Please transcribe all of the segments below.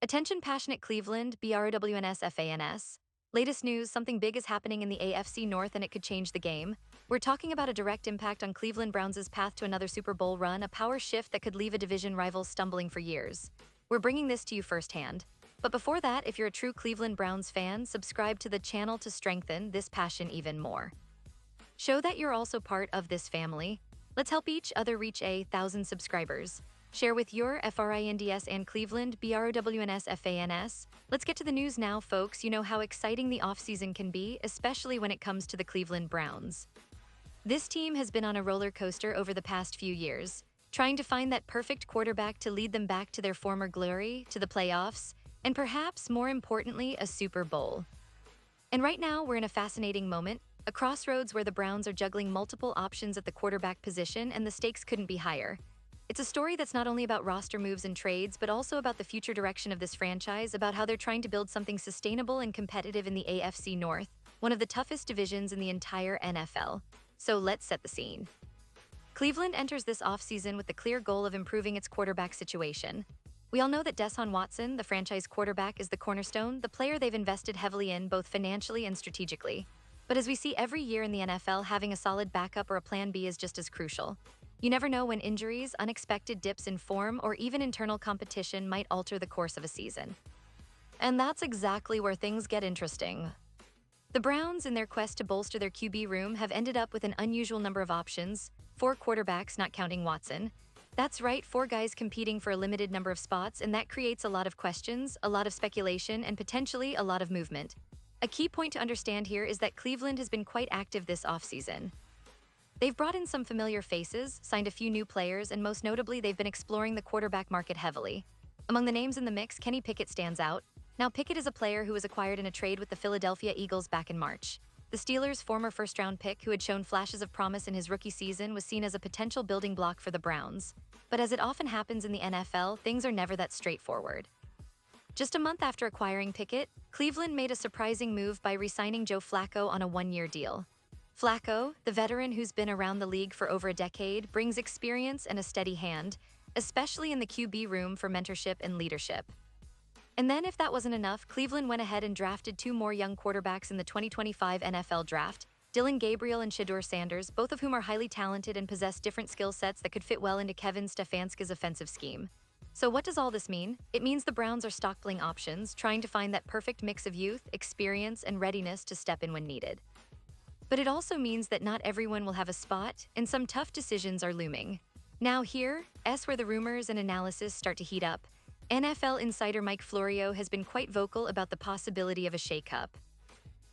Attention passionate Cleveland, BROWNS. Latest news, something big is happening in the AFC North and it could change the game. We're talking about a direct impact on Cleveland Browns' path to another Super Bowl run, a power shift that could leave a division rival stumbling for years. We're bringing this to you firsthand. But before that, if you're a true Cleveland Browns fan, subscribe to the channel to strengthen this passion even more. Show that you're also part of this family. Let's help each other reach 1,000 subscribers. Share with your FRINDS and Cleveland BROWNS. Let's get to the news now, folks. You know how exciting the offseason can be, especially when it comes to the Cleveland Browns. This team has been on a roller coaster over the past few years, trying to find that perfect quarterback to lead them back to their former glory, to the playoffs, and perhaps more importantly, a Super Bowl. And right now, we're in a fascinating moment, a crossroads where the Browns are juggling multiple options at the quarterback position and the stakes couldn't be higher. It's a story that's not only about roster moves and trades, but also about the future direction of this franchise, about how they're trying to build something sustainable and competitive in the AFC North, one of the toughest divisions in the entire NFL. So let's set the scene. Cleveland enters this offseason with the clear goal of improving its quarterback situation. We all know that Deshaun Watson, the franchise quarterback, is the cornerstone, the player they've invested heavily in both financially and strategically. But as we see every year in the NFL, having a solid backup or a plan B is just as crucial. You never know when injuries, unexpected dips in form, or even internal competition might alter the course of a season. And that's exactly where things get interesting. The Browns, in their quest to bolster their QB room, have ended up with an unusual number of options, 4 quarterbacks not counting Watson. That's right, 4 guys competing for a limited number of spots, and that creates a lot of questions, a lot of speculation, and potentially a lot of movement. A key point to understand here is that Cleveland has been quite active this offseason. They've brought in some familiar faces, signed a few new players, and most notably, they've been exploring the quarterback market heavily. Among the names in the mix, Kenny Pickett stands out. Now, Pickett is a player who was acquired in a trade with the Philadelphia Eagles back in March. The Steelers' former first-round pick, who had shown flashes of promise in his rookie season, was seen as a potential building block for the Browns. But as it often happens in the NFL, things are never that straightforward. Just a month after acquiring Pickett, Cleveland made a surprising move by re-signing Joe Flacco on a 1-year deal. Flacco, the veteran who's been around the league for over a decade, brings experience and a steady hand, especially in the QB room for mentorship and leadership. And then, if that wasn't enough, Cleveland went ahead and drafted 2 more young quarterbacks in the 2025 NFL Draft, Dillon Gabriel and Shedeur Sanders, both of whom are highly talented and possess different skill sets that could fit well into Kevin Stefanski's offensive scheme. So what does all this mean? It means the Browns are stockpiling options, trying to find that perfect mix of youth, experience, and readiness to step in when needed. But it also means that not everyone will have a spot, and some tough decisions are looming. Now here's where the rumors and analysis start to heat up. NFL insider Mike Florio has been quite vocal about the possibility of a shakeup.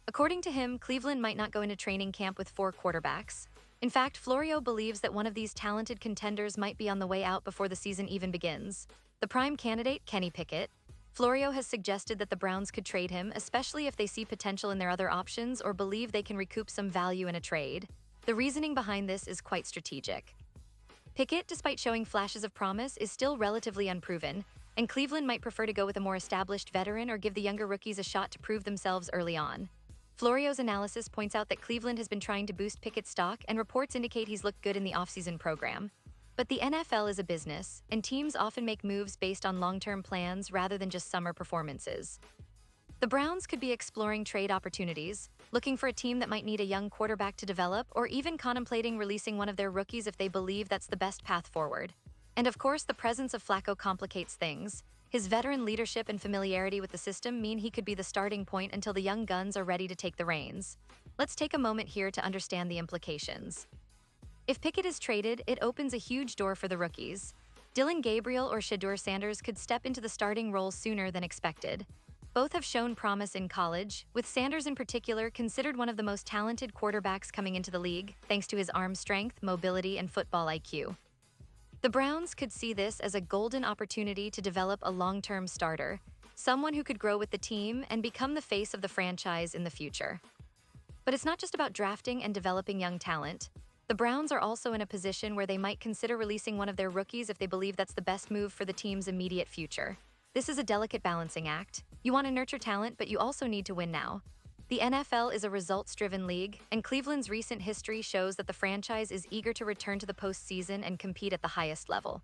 According to him, Cleveland might not go into training camp with 4 quarterbacks. In fact, Florio believes that one of these talented contenders might be on the way out before the season even begins. The prime candidate, Kenny Pickett. Florio has suggested that the Browns could trade him, especially if they see potential in their other options or believe they can recoup some value in a trade. The reasoning behind this is quite strategic. Pickett, despite showing flashes of promise, is still relatively unproven, and Cleveland might prefer to go with a more established veteran or give the younger rookies a shot to prove themselves early on. Florio's analysis points out that Cleveland has been trying to boost Pickett's stock, and reports indicate he's looked good in the offseason program. But the NFL is a business, and teams often make moves based on long-term plans rather than just summer performances. The Browns could be exploring trade opportunities, looking for a team that might need a young quarterback to develop, or even contemplating releasing one of their rookies if they believe that's the best path forward. And of course, the presence of Flacco complicates things. His veteran leadership and familiarity with the system mean he could be the starting point until the young guns are ready to take the reins. Let's take a moment here to understand the implications. If Pickett is traded, it opens a huge door for the rookies. Dillon Gabriel or Shedeur Sanders could step into the starting role sooner than expected. Both have shown promise in college, with Sanders in particular considered one of the most talented quarterbacks coming into the league, thanks to his arm strength, mobility, and football IQ. The Browns could see this as a golden opportunity to develop a long-term starter, someone who could grow with the team and become the face of the franchise in the future. But it's not just about drafting and developing young talent. The Browns are also in a position where they might consider releasing one of their rookies if they believe that's the best move for the team's immediate future. This is a delicate balancing act. You want to nurture talent, but you also need to win now. The NFL is a results-driven league, and Cleveland's recent history shows that the franchise is eager to return to the postseason and compete at the highest level.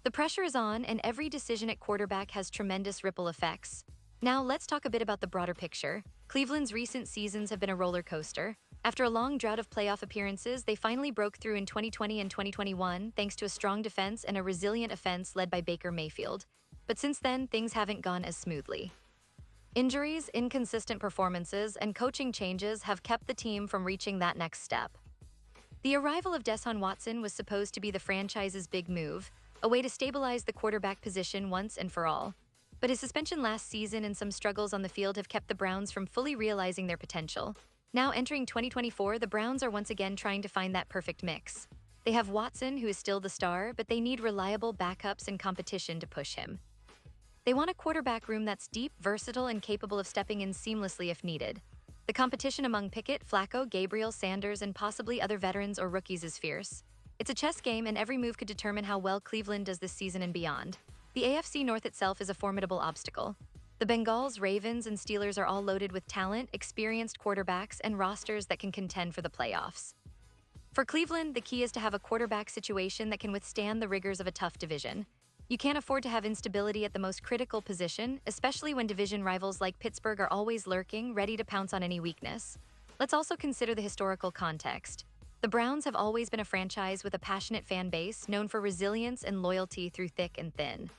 The pressure is on, and every decision at quarterback has tremendous ripple effects. Now, let's talk a bit about the broader picture. Cleveland's recent seasons have been a roller coaster. After a long drought of playoff appearances, they finally broke through in 2020 and 2021 thanks to a strong defense and a resilient offense led by Baker Mayfield. But since then, things haven't gone as smoothly. Injuries, inconsistent performances, and coaching changes have kept the team from reaching that next step. The arrival of Deshaun Watson was supposed to be the franchise's big move, a way to stabilize the quarterback position once and for all. But his suspension last season and some struggles on the field have kept the Browns from fully realizing their potential. Now entering 2024, the Browns are once again trying to find that perfect mix. They have Watson, who is still the star, but they need reliable backups and competition to push him. They want a quarterback room that's deep, versatile, and capable of stepping in seamlessly if needed. The competition among Pickett, Flacco, Gabriel, Sanders, and possibly other veterans or rookies is fierce. It's a chess game, and every move could determine how well Cleveland does this season and beyond. The AFC North itself is a formidable obstacle. The Bengals, Ravens, and Steelers are all loaded with talent, experienced quarterbacks, and rosters that can contend for the playoffs. For Cleveland, the key is to have a quarterback situation that can withstand the rigors of a tough division. You can't afford to have instability at the most critical position, especially when division rivals like Pittsburgh are always lurking, ready to pounce on any weakness. Let's also consider the historical context. The Browns have always been a franchise with a passionate fan base known for resilience and loyalty through thick and thin.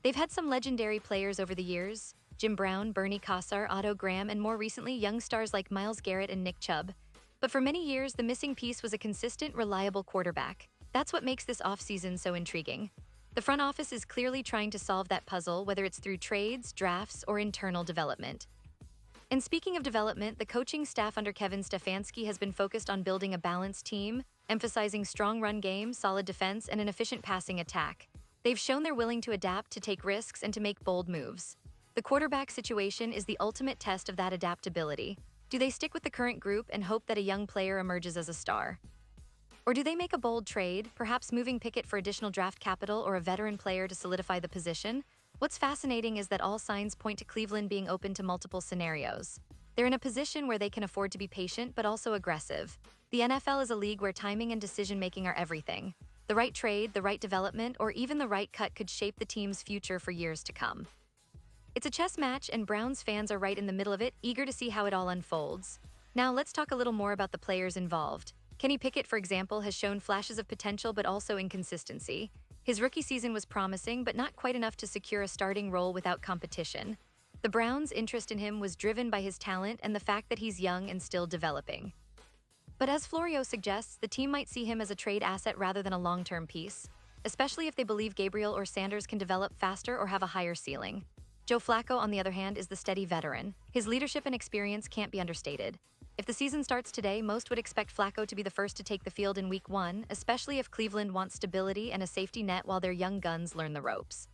They've had some legendary players over the years: Jim Brown, Bernie Kosar, Otto Graham, and more recently, young stars like Myles Garrett and Nick Chubb. But for many years, the missing piece was a consistent, reliable quarterback. That's what makes this offseason so intriguing. The front office is clearly trying to solve that puzzle, whether it's through trades, drafts, or internal development. And speaking of development, the coaching staff under Kevin Stefanski has been focused on building a balanced team, emphasizing strong run game, solid defense, and an efficient passing attack. They've shown they're willing to adapt, to take risks, and to make bold moves. The quarterback situation is the ultimate test of that adaptability. Do they stick with the current group and hope that a young player emerges as a star? Or do they make a bold trade, perhaps moving Pickett for additional draft capital or a veteran player to solidify the position? What's fascinating is that all signs point to Cleveland being open to multiple scenarios. They're in a position where they can afford to be patient but also aggressive. The NFL is a league where timing and decision-making are everything. The right trade, the right development, or even the right cut could shape the team's future for years to come. It's a chess match, and Browns fans are right in the middle of it, eager to see how it all unfolds. Now let's talk a little more about the players involved. Kenny Pickett, for example, has shown flashes of potential but also inconsistency. His rookie season was promising, but not quite enough to secure a starting role without competition. The Browns' interest in him was driven by his talent and the fact that he's young and still developing. But as Florio suggests, the team might see him as a trade asset rather than a long-term piece, especially if they believe Gabriel or Sanders can develop faster or have a higher ceiling. Joe Flacco, on the other hand, is the steady veteran. His leadership and experience can't be understated. If the season starts today, most would expect Flacco to be the first to take the field in Week 1, especially if Cleveland wants stability and a safety net while their young guns learn the ropes.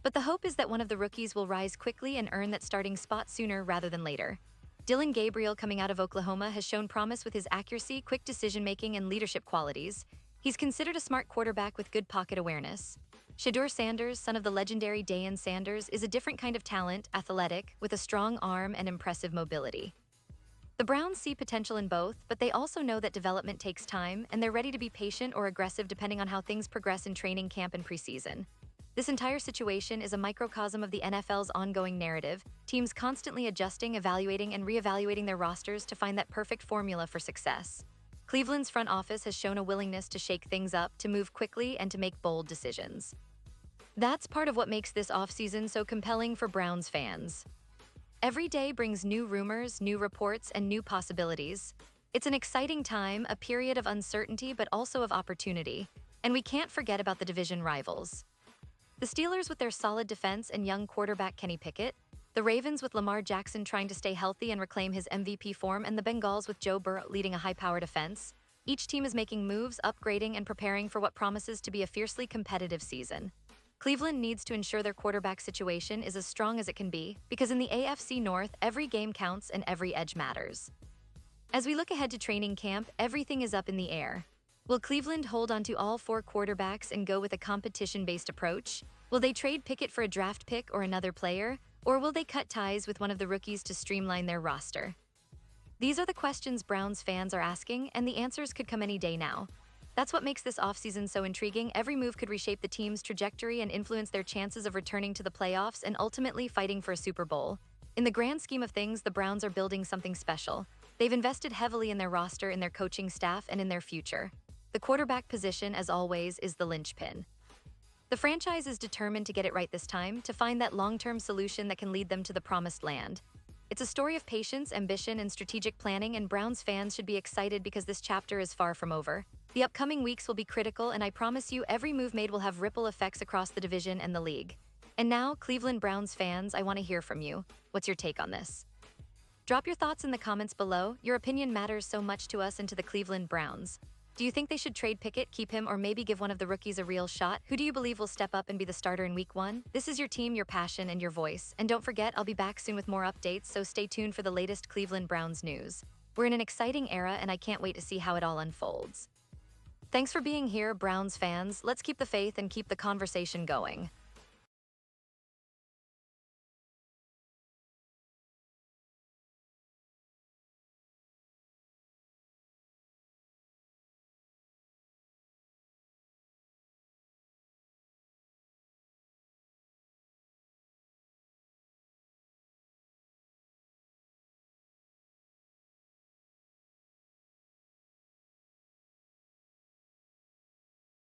But the hope is that one of the rookies will rise quickly and earn that starting spot sooner rather than later. Dillon Gabriel, coming out of Oklahoma, has shown promise with his accuracy, quick decision-making, and leadership qualities. He's considered a smart quarterback with good pocket awareness. Shedeur Sanders, son of the legendary Deion Sanders, is a different kind of talent, athletic, with a strong arm and impressive mobility. The Browns see potential in both, but they also know that development takes time, and they're ready to be patient or aggressive depending on how things progress in training camp and preseason. This entire situation is a microcosm of the NFL's ongoing narrative, teams constantly adjusting, evaluating, and reevaluating their rosters to find that perfect formula for success. Cleveland's front office has shown a willingness to shake things up, to move quickly, and to make bold decisions. That's part of what makes this offseason so compelling for Browns fans. Every day brings new rumors, new reports, and new possibilities. It's an exciting time, a period of uncertainty but also of opportunity. And we can't forget about the division rivals. The Steelers with their solid defense and young quarterback Kenny Pickett, the Ravens with Lamar Jackson trying to stay healthy and reclaim his MVP form, and the Bengals with Joe Burrow leading a high-powered offense. Each team is making moves, upgrading, and preparing for what promises to be a fiercely competitive season. Cleveland needs to ensure their quarterback situation is as strong as it can be, because in the AFC North, every game counts and every edge matters. As we look ahead to training camp, everything is up in the air. Will Cleveland hold onto all 4 quarterbacks and go with a competition-based approach? Will they trade Pickett for a draft pick or another player? Or will they cut ties with one of the rookies to streamline their roster? These are the questions Browns fans are asking, and the answers could come any day now. That's what makes this offseason so intriguing. Every move could reshape the team's trajectory and influence their chances of returning to the playoffs and ultimately fighting for a Super Bowl. In the grand scheme of things, the Browns are building something special. They've invested heavily in their roster, in their coaching staff, and in their future. The quarterback position, as always, is the linchpin. The franchise is determined to get it right this time, to find that long-term solution that can lead them to the promised land. It's a story of patience, ambition, and strategic planning, and Browns fans should be excited because this chapter is far from over. The upcoming weeks will be critical, and I promise you every move made will have ripple effects across the division and the league. And now, Cleveland Browns fans, I want to hear from you. What's your take on this? Drop your thoughts in the comments below. Your opinion matters so much to us and to the Cleveland Browns. Do you think they should trade Pickett, keep him, or maybe give one of the rookies a real shot? Who do you believe will step up and be the starter in Week 1? This is your team, your passion, and your voice. And don't forget, I'll be back soon with more updates, so stay tuned for the latest Cleveland Browns news. We're in an exciting era, and I can't wait to see how it all unfolds. Thanks for being here, Browns fans. Let's keep the faith and keep the conversation going.